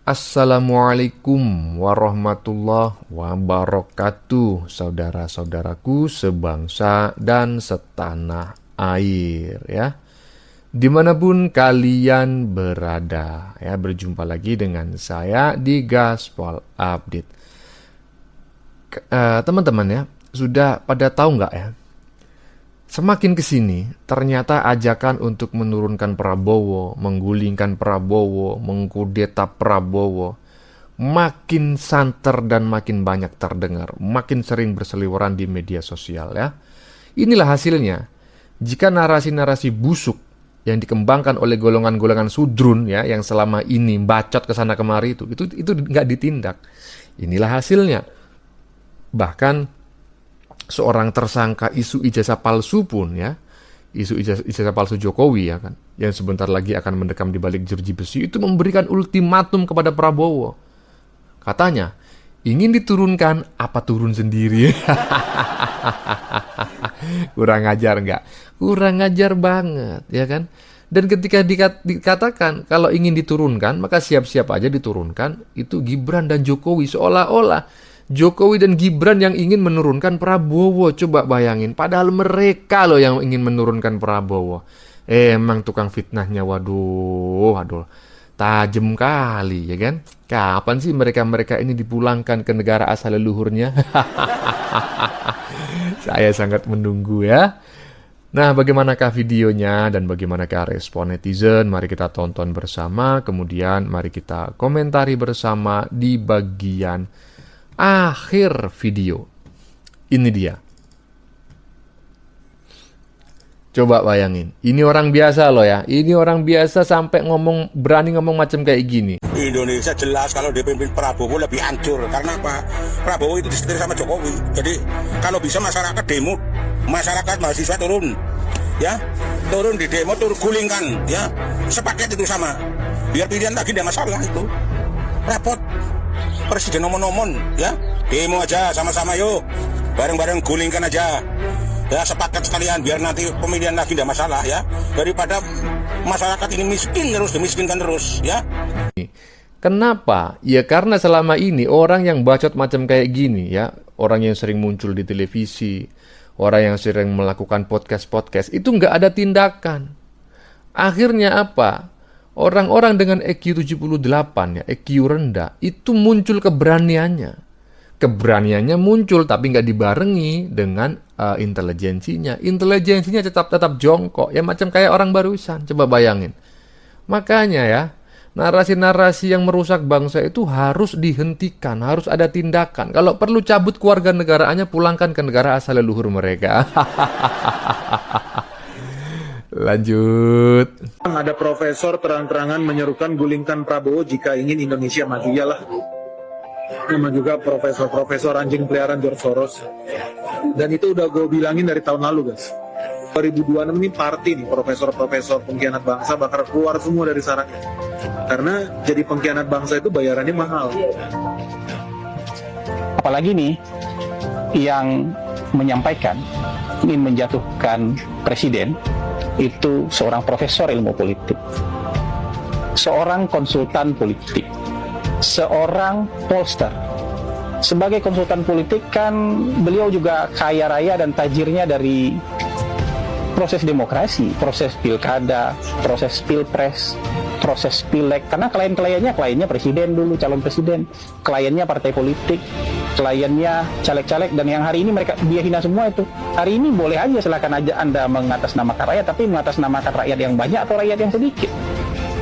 Assalamualaikum warahmatullahi wabarakatuh, saudara-saudaraku sebangsa dan setanah air ya. Dimanapun kalian berada ya, berjumpa lagi dengan saya di Gaspol Update. Teman-teman ya, sudah pada tahu nggak ya? Semakin kesini, ternyata ajakan untuk menurunkan Prabowo, menggulingkan Prabowo, mengkudeta Prabowo, makin santer dan makin banyak terdengar, makin sering berseliweran di media sosial ya. Inilah hasilnya. Jika narasi-narasi busuk yang dikembangkan oleh golongan-golongan sudrun ya, yang selama ini bacot ke sana kemari itu nggak ditindak. Inilah hasilnya. Bahkan seorang tersangka isu ijazah palsu pun ya, isu ijazah palsu Jokowi ya kan, yang sebentar lagi akan mendekam di balik jeruji besi, itu memberikan ultimatum kepada Prabowo. Katanya, ingin diturunkan apa turun sendiri. Kurang ajar nggak? Kurang ajar banget ya kan. Dan ketika dikatakan kalau ingin diturunkan, maka siap-siap aja diturunkan, itu Gibran dan Jokowi, seolah-olah Jokowi dan Gibran yang ingin menurunkan Prabowo. Coba bayangin, padahal mereka loh yang ingin menurunkan Prabowo. Emang tukang fitnahnya, waduh, tajam kali ya kan. Kapan sih mereka ini dipulangkan ke negara asal leluhurnya? Saya sangat menunggu ya. Nah, bagaimanakah videonya dan bagaimanakah respon netizen? Mari kita tonton bersama, kemudian mari kita komentari bersama di bagian akhir video. Ini dia. Coba bayangin, ini orang biasa loh ya. Ini orang biasa sampai berani ngomong macam kayak gini. Indonesia jelas kalau dipimpin Prabowo lebih hancur. Karena apa? Prabowo itu disetir sama Jokowi. Jadi kalau bisa masyarakat demo, masyarakat mahasiswa turun, ya, turun di demo, turun gulingkan, ya, sepaket itu sama. Biar pilihan lagi tidak masalah itu. Repot. Presiden nomon-nomon ya, demo aja sama-sama yuk, bareng-bareng gulingkan aja ya, sepakat sekalian biar nanti pemilihan lagi tidak masalah ya, daripada masyarakat ini miskin terus, dimiskinkan terus ya. Kenapa? Ya karena selama ini orang yang bacot macam kayak gini ya, orang yang sering muncul di televisi, orang yang sering melakukan podcast itu nggak ada tindakan. Akhirnya apa? Orang-orang dengan EQ 78 ya, EQ rendah, itu muncul keberaniannya. Keberaniannya muncul tapi nggak dibarengi dengan intelijensinya. Intelijensinya tetap jongkok, ya macam kayak orang barusan. Coba bayangin. Makanya ya, narasi-narasi yang merusak bangsa itu harus dihentikan, harus ada tindakan. Kalau perlu cabut keluarga negaraannya, pulangkan ke negara asal leluhur mereka. Lanjut. Ada profesor terang-terangan menyerukan gulingkan Prabowo jika ingin Indonesia maju. Iyalah. Nama juga profesor anjing peliharaan George Soros. Dan itu udah gue bilangin dari tahun lalu guys. 2026 ini party nih, profesor-profesor pengkhianat bangsa bakal keluar semua dari sarangnya. Karena jadi pengkhianat bangsa itu bayarannya mahal. Apalagi nih yang menyampaikan ingin menjatuhkan presiden itu seorang profesor ilmu politik, seorang konsultan politik, seorang pollster. Sebagai konsultan politik kan beliau juga kaya raya dan tajirnya dari proses demokrasi, proses pilkada, proses pilpres, proses pileg. Karena kliennya presiden dulu, calon presiden, kliennya partai politik, kliennya caleg-caleg, dan yang hari ini dia hina semua itu. Hari ini boleh aja, silakan aja Anda mengatasnamakan rakyat, tapi mengatasnamakan rakyat yang banyak atau rakyat yang sedikit.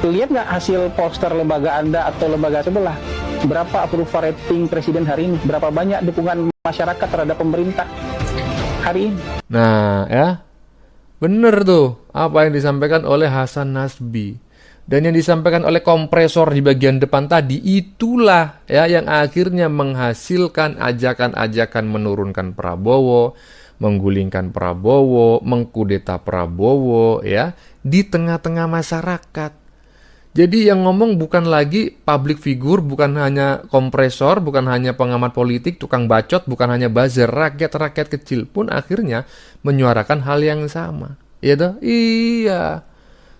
Lihat nggak hasil poster lembaga Anda atau lembaga sebelah? Berapa approval rating presiden hari ini? Berapa banyak dukungan masyarakat terhadap pemerintah hari ini? Nah ya, bener tuh apa yang disampaikan oleh Hasan Nasbi. Dan yang disampaikan oleh kompresor di bagian depan tadi, itulah ya yang akhirnya menghasilkan ajakan-ajakan menurunkan Prabowo, menggulingkan Prabowo, mengkudeta Prabowo ya di tengah-tengah masyarakat. Jadi yang ngomong bukan lagi public figure, bukan hanya kompresor, bukan hanya pengamat politik, tukang bacot, bukan hanya buzzer, rakyat-rakyat kecil pun akhirnya menyuarakan hal yang sama. Ya toh? Iya.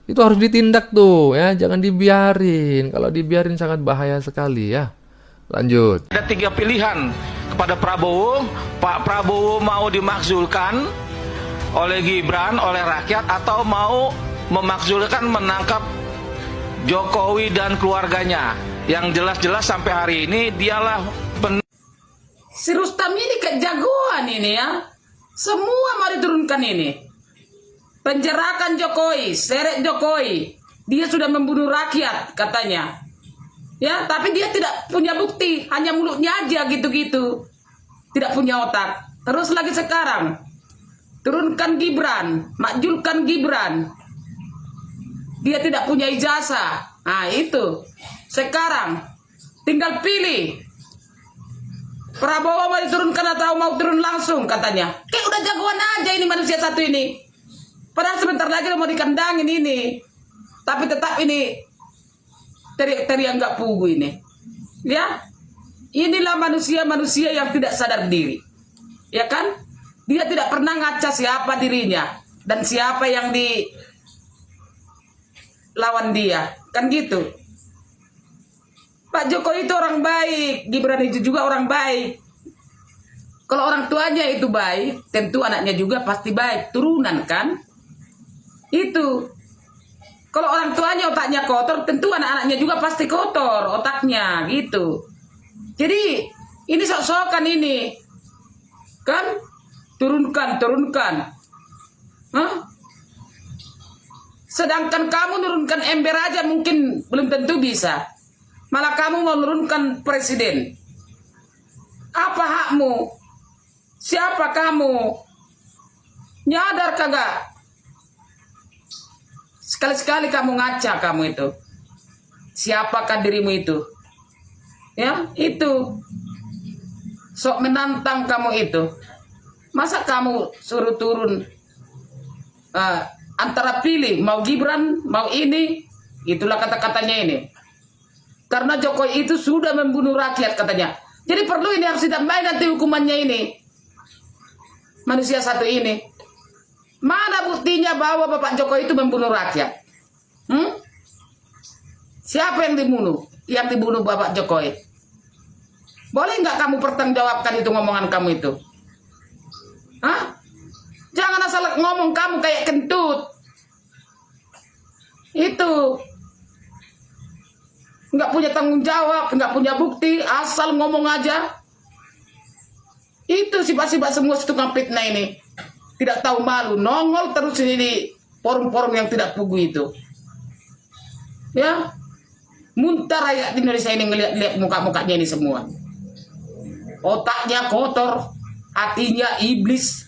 Itu harus ditindak tuh ya, jangan dibiarin. Kalau dibiarin sangat bahaya sekali ya. Lanjut. Ada 3 pilihan kepada Prabowo. Pak Prabowo mau dimakzulkan oleh Gibran, oleh rakyat, atau mau memakzulkan menangkap Jokowi dan keluarganya. Yang jelas-jelas sampai hari ini dialah Si Rustam ini kejagoan ini ya. Semua mau diturunkan ini. Penjarakan Jokowi, seret Jokowi. Dia sudah membunuh rakyat katanya. Ya, tapi dia tidak punya bukti, hanya mulutnya aja gitu-gitu. Tidak punya otak. Terus lagi sekarang turunkan Gibran, makjulkan Gibran. Dia tidak punya ijazah. Nah, itu. Sekarang tinggal pilih. Prabowo mau diturunkan atau mau turun langsung katanya. Kayak udah jagoan aja ini manusia satu ini. Padahal sebentar lagi mau dikandangin ini. Tapi tetap ini teriak-teriak nggak pugu ini. Ya. Inilah manusia-manusia yang tidak sadar diri. Ya kan? Dia tidak pernah ngaca siapa dirinya. Dan siapa yang di lawan dia. Kan gitu. Pak Jokowi itu orang baik. Gibran itu juga orang baik. Kalau orang tuanya itu baik, tentu anaknya juga pasti baik. Turunan kan? Itu. Kalau orang tuanya otaknya kotor, tentu anak-anaknya juga pasti kotor otaknya gitu. Jadi ini sok-sokan ini. Kan? Turunkan. Hah? Sedangkan kamu nurunkan ember aja mungkin belum tentu bisa. Malah kamu mau nurunkan presiden. Apa hakmu? Siapa kamu? Nyadar kagak? Sekali-sekali kamu ngaca kamu itu. Siapakah dirimu itu? Ya, itu. Sok menantang kamu itu. Masa kamu suruh turun antara pilih mau Gibran, mau ini, itulah kata-katanya ini. Karena Jokowi itu sudah membunuh rakyat katanya. Jadi perlu ini harus ditambahin nanti hukumannya ini. Manusia satu ini. Mana buktinya bahwa Bapak Jokowi itu membunuh rakyat? Siapa yang dibunuh? Yang dibunuh Bapak Jokowi? Boleh nggak kamu pertanggungjawabkan itu ngomongan kamu itu? Hah? Jangan asal ngomong kamu kayak kentut. Itu. Nggak punya tanggung jawab, nggak punya bukti, asal ngomong aja. Itu sifat-sifat semua tukang fitnah ini. Tidak tahu malu, nongol terus ini di forum-forum yang tidak pugu itu. Ya, muntah rakyat di Indonesia ini ngeliat muka-mukanya ini semua. Otaknya kotor, hatinya iblis,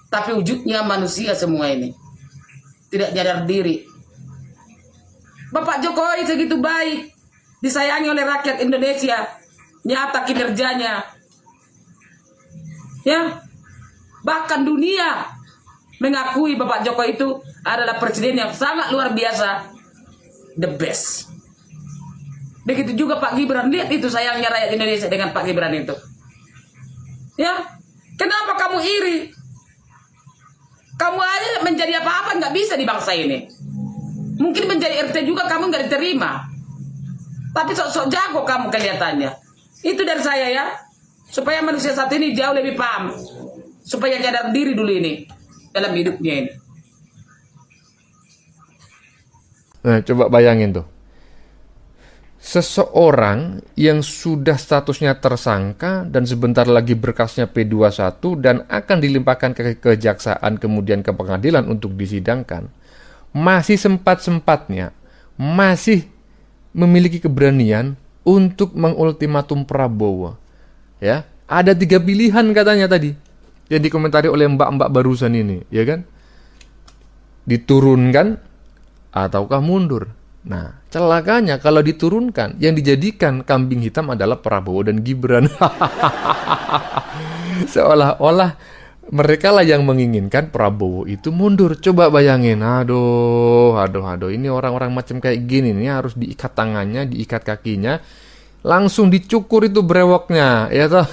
tapi wujudnya manusia semua ini. Tidak sadar diri. Bapak Jokowi segitu baik, disayangi oleh rakyat Indonesia, nyata kinerjanya. Ya, bahkan dunia mengakui Bapak Jokowi itu adalah presiden yang sangat luar biasa, the best. Begitu juga Pak Gibran, lihat itu sayangnya rakyat Indonesia dengan Pak Gibran itu. Ya, kenapa kamu iri? Kamu aja menjadi apa-apa nggak bisa di bangsa ini. Mungkin menjadi RT juga kamu nggak diterima. Tapi sok-sok jago kamu kelihatannya. Itu dari saya ya. Supaya manusia saat ini jauh lebih paham. Supaya sadar diri dulu ini. Dalam hidupnya ini. Nah, coba bayangin tuh. Seseorang yang sudah statusnya tersangka dan sebentar lagi berkasnya P21 dan akan dilimpahkan ke kejaksaan kemudian ke pengadilan untuk disidangkan. Masih sempat-sempatnya, masih memiliki keberanian untuk mengultimatum Prabowo. Ya, ada 3 pilihan katanya tadi yang dikomentari oleh mbak-mbak barusan ini, ya kan? Diturunkan ataukah mundur. Nah, celakanya kalau diturunkan, yang dijadikan kambing hitam adalah Prabowo dan Gibran. Seolah-olah mereka lah yang menginginkan Prabowo itu mundur. Coba bayangin, aduh. Ini orang-orang macam kayak gini nih harus diikat tangannya, diikat kakinya, langsung dicukur itu brewoknya, ya toh.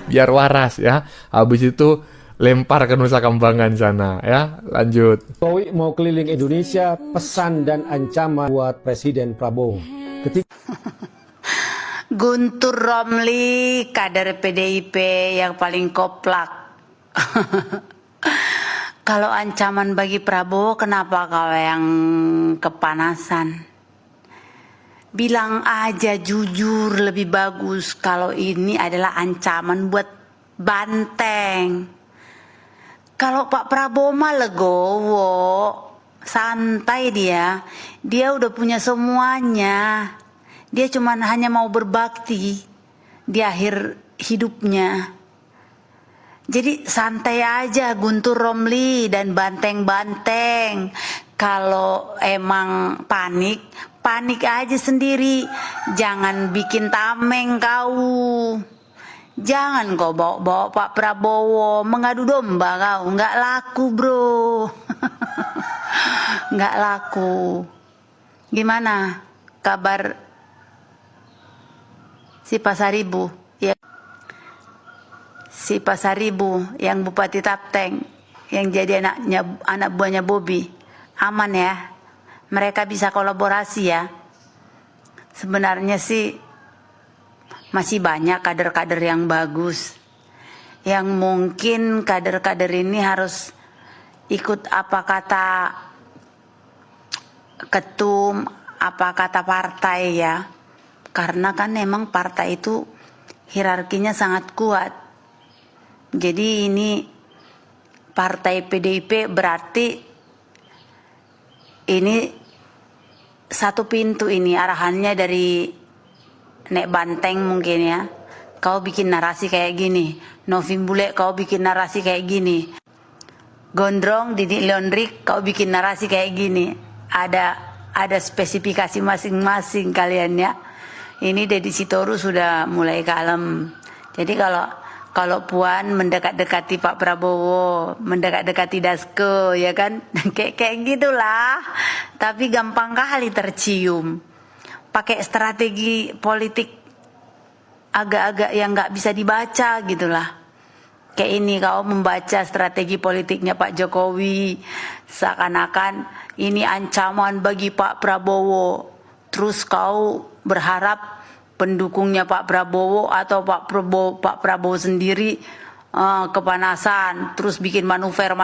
Biar waras ya. Habis itu lempar ke Nusa Kambangan sana ya. Lanjut. Jokowi mau keliling Indonesia, pesan dan ancaman buat Presiden Prabowo. Guntur Romli, kader PDIP yang paling koplak. Kalau ancaman bagi Prabowo, kenapa kau yang kepanasan? Bilang aja jujur, lebih bagus kalau ini adalah ancaman buat banteng. Kalau Pak Prabowo mah legowo, santai dia udah punya semuanya. Dia cuma hanya mau berbakti di akhir hidupnya. Jadi santai aja Guntur Romli dan banteng-banteng. Kalau emang panik, panik aja sendiri. Jangan bikin tameng kau. Jangan kau bawa-bawa Pak Prabowo mengadu domba kau. Nggak laku bro. Nggak laku. Gimana kabar si Pasaribu? Ya. Si Pasaribu yang Bupati Tapteng yang jadi anak buahnya Bobi, aman ya? Mereka bisa kolaborasi ya? Sebenarnya sih masih banyak kader-kader yang bagus, yang mungkin kader-kader ini harus ikut apa kata ketum, apa kata partai ya, karena kan memang partai itu hierarkinya sangat kuat. Jadi ini partai PDIP berarti ini satu pintu, ini arahannya dari Nek Banteng mungkin ya. Kau bikin narasi kayak gini, Novim Bule kau bikin narasi kayak gini, Gondrong Didi Leondrik kau bikin narasi kayak gini. Ada spesifikasi masing-masing kalian ya. Ini Deddy Sitorus sudah mulai kalem. Jadi kalau Puan mendekat-dekati Pak Prabowo, mendekat-dekati Dasko, ya kan? kayak gitulah. Tapi gampang kali tercium. Pakai strategi politik agak-agak yang nggak bisa dibaca gitulah. Kayak ini kau membaca strategi politiknya Pak Jokowi, seakan-akan ini ancaman bagi Pak Prabowo. Terus kau berharap pendukungnya Pak Prabowo atau Pak Prabowo sendiri kepanasan, terus bikin manuver.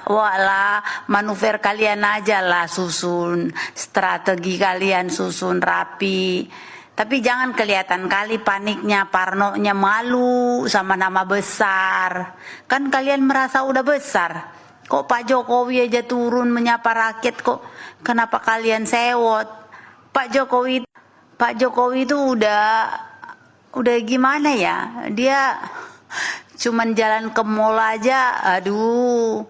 Walah, manuver kalian aja lah susun, strategi kalian susun rapi. Tapi jangan kelihatan kali paniknya, parnonya, malu sama nama besar. Kan kalian merasa udah besar. Kok Pak Jokowi aja turun menyapa rakyat, kok kenapa kalian sewot? Pak Jokowi itu udah gimana ya? Dia cuman jalan ke mall aja, aduh,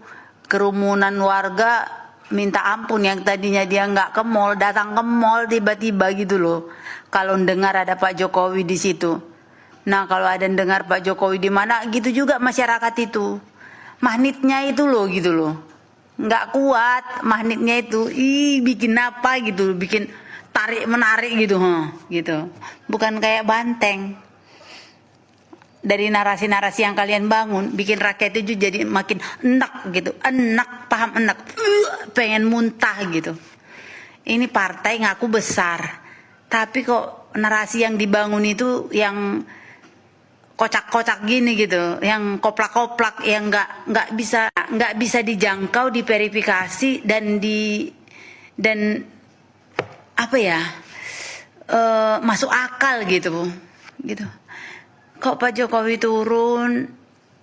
kerumunan warga minta ampun. Yang tadinya dia nggak ke mall, datang ke mall tiba-tiba gitu loh. Kalau dengar ada Pak Jokowi di situ. Nah, kalau ada dengar Pak Jokowi di mana, gitu juga masyarakat itu. Magnetnya itu loh gitu loh. Nggak kuat magnetnya itu. Bikin apa gitu, bikin tarik menarik gitu, gitu. Bukan kayak banteng. Dari narasi-narasi yang kalian bangun, bikin rakyat itu jadi makin enak gitu, paham enak, pengen muntah gitu. Ini partai ngaku besar, tapi kok narasi yang dibangun itu yang kocak-kocak gini gitu, yang koplak-koplak, yang nggak bisa dijangkau, diverifikasi dan apa ya, masuk akal gitu. Kok Pak Jokowi turun,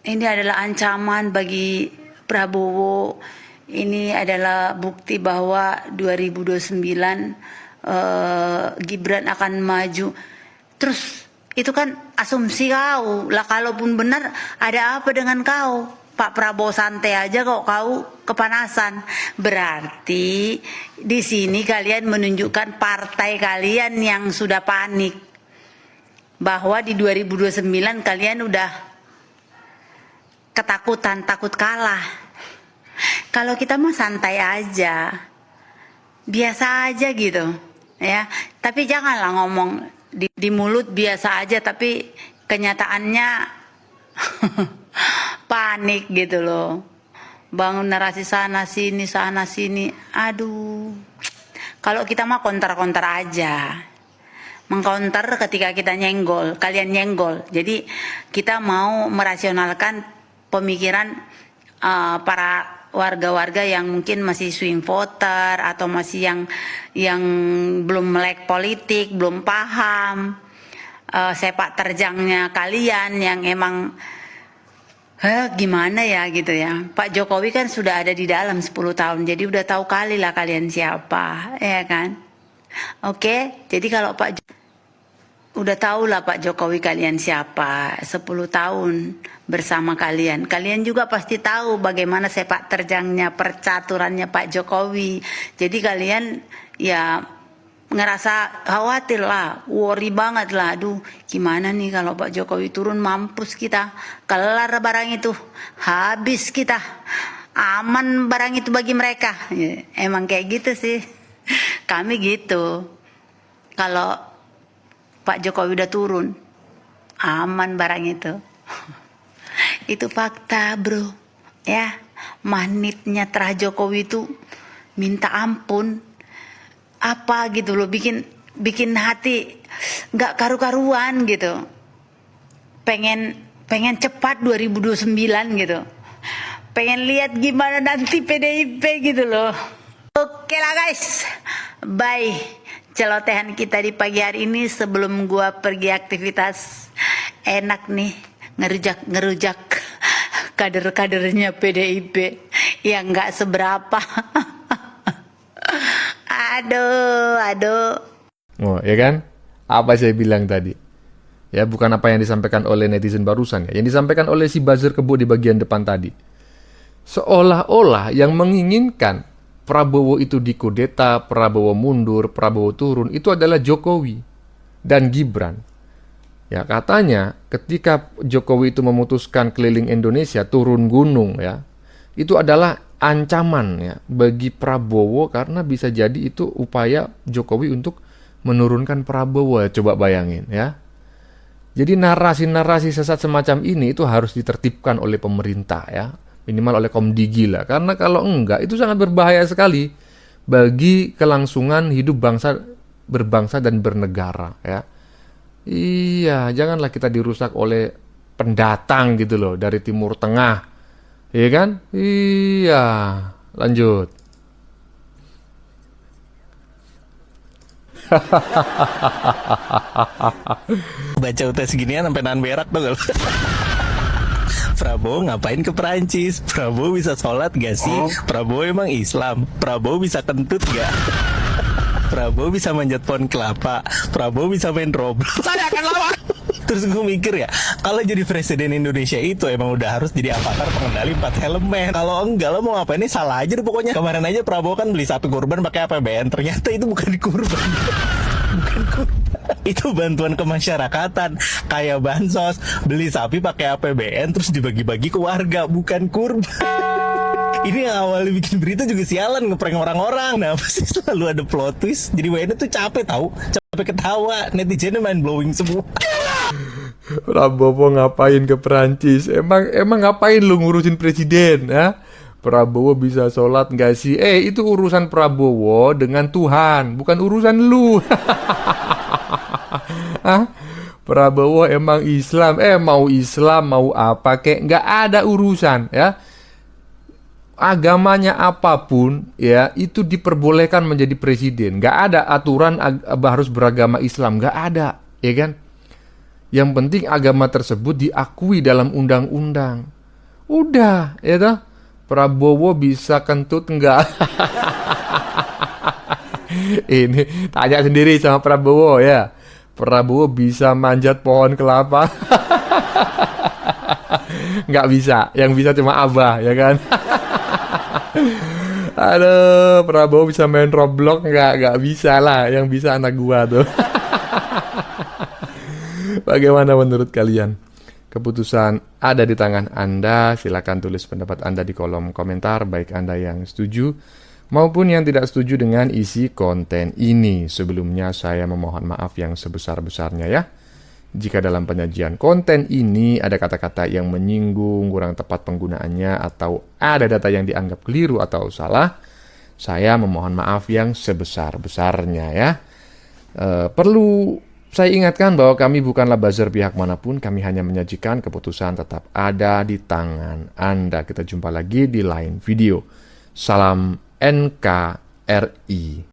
ini adalah ancaman bagi Prabowo. Ini adalah bukti bahwa 2029 Gibran akan maju. Terus itu kan asumsi kau lah, kalaupun benar ada apa dengan kau? Pak Prabowo santai aja kok kau kepanasan. Berarti di sini kalian menunjukkan partai kalian yang sudah panik. Bahwa di 2029 kalian udah ketakutan, takut kalah. Kalau kita mah santai aja, biasa aja gitu ya. Tapi janganlah ngomong di mulut biasa aja, tapi kenyataannya panik gitu loh. Bangun narasi sana sini, aduh. Kalau kita mah counter aja, mengcounter ketika kita nyenggol, kalian nyenggol. Jadi kita mau merasionalkan pemikiran para warga-warga yang mungkin masih swing voter atau masih yang belum melek politik, belum paham sepak terjangnya kalian yang emang gimana ya gitu ya. Pak Jokowi kan sudah ada di dalam 10 tahun, jadi udah tahu kali lah kalian siapa, ya kan? Oke, jadi kalau udah tahu lah Pak Jokowi kalian siapa, 10 tahun bersama kalian. Kalian juga pasti tahu bagaimana sepak terjangnya, percaturannya Pak Jokowi. Jadi kalian ya ngerasa khawatir lah, worry banget lah. Aduh, gimana nih kalau Pak Jokowi turun, mampus kita. Kelar barang itu, habis kita. Aman barang itu bagi mereka. Ya, emang kayak gitu sih. Kami gitu. Kalau Pak Jokowi udah turun, aman barang itu. Itu fakta bro, ya. Magnetnya terah Jokowi itu minta ampun, apa gitu loh, bikin hati nggak karu-karuan gitu. Pengen cepat 2029 gitu. Pengen lihat gimana nanti PDIP gitu loh. Oke lah guys, bye. Celotehan kita di pagi hari ini sebelum gua pergi aktivitas. Enak nih ngerujak kader-kadernya PDIP yang nggak seberapa. aduh. Oh, ya kan? Apa saya bilang tadi? Ya, bukan apa yang disampaikan oleh netizen barusan ya. Yang disampaikan oleh si buzzer kebo di bagian depan tadi. Seolah-olah yang menginginkan Prabowo itu dikudeta, Prabowo mundur, Prabowo turun, itu adalah Jokowi dan Gibran. Ya, katanya ketika Jokowi itu memutuskan keliling Indonesia, turun gunung ya, itu adalah ancaman ya bagi Prabowo karena bisa jadi itu upaya Jokowi untuk menurunkan Prabowo. Coba bayangin ya. Jadi narasi-narasi sesat semacam ini itu harus ditertibkan oleh pemerintah ya, minimal oleh Komdigi lah. Karena kalau enggak itu sangat berbahaya sekali bagi kelangsungan hidup berbangsa dan bernegara ya. Iya, janganlah kita dirusak oleh pendatang gitu loh dari Timur Tengah. Iya kan? Iya, lanjut. Baca UTS ginian sampai nahan berak tuh gak? Prabowo ngapain ke Perancis? Prabowo bisa sholat gak sih? Prabowo emang Islam? Prabowo bisa kentut gak? Prabowo bisa manjat pohon kelapa? Prabowo bisa main Roblox? Saya akan lawan! Terus gue mikir ya, kalau jadi presiden Indonesia itu emang udah harus jadi avatar pengendali 4 elemen. Kalau enggak, lo mau ngapain ini salah aja deh pokoknya. Kemarin aja Prabowo kan beli 1 kurban pakai APBN. Ternyata itu bukan kurban. Bukan kurban. Itu bantuan kemasyarakatan. Kayak bansos, beli sapi pakai APBN terus dibagi-bagi ke warga. Bukan kurban. Ini yang awalnya bikin berita juga sialan, ngeprank orang-orang. Nah, pasti selalu ada plot twist. Jadi WN itu capek tahu, capek ketawa. Netizennya main blowing semua. Prabowo ngapain ke Perancis? Emang ngapain lu ngurusin presiden ya? Prabowo bisa sholat nggak sih? Itu urusan Prabowo dengan Tuhan, bukan urusan lu. Prabowo emang Islam, mau Islam mau apa kek, nggak ada urusan ya. Agamanya apapun ya itu diperbolehkan menjadi presiden. Nggak ada aturan harus beragama Islam, nggak ada, ya kan? Yang penting agama tersebut diakui dalam undang-undang. Udah, ya toh? Prabowo bisa kentut enggak? Ini tanya sendiri sama Prabowo ya. Prabowo bisa manjat pohon kelapa? Nggak bisa. Yang bisa cuma Abah, ya kan? Aduh, Prabowo bisa main Roblox? Nggak bisa lah. Yang bisa anak gua tuh. Bagaimana menurut kalian? Keputusan ada di tangan Anda. Silakan tulis pendapat Anda di kolom komentar, baik Anda yang setuju maupun yang tidak setuju dengan isi konten ini. Sebelumnya saya memohon maaf yang sebesar-besarnya ya. Jika dalam penyajian konten ini ada kata-kata yang menyinggung, kurang tepat penggunaannya, atau ada data yang dianggap keliru atau salah, saya memohon maaf yang sebesar-besarnya ya. Perlu saya ingatkan bahwa kami bukanlah buzzer pihak manapun, kami hanya menyajikan, keputusan tetap ada di tangan Anda. Kita jumpa lagi di lain video. Salam NKRI.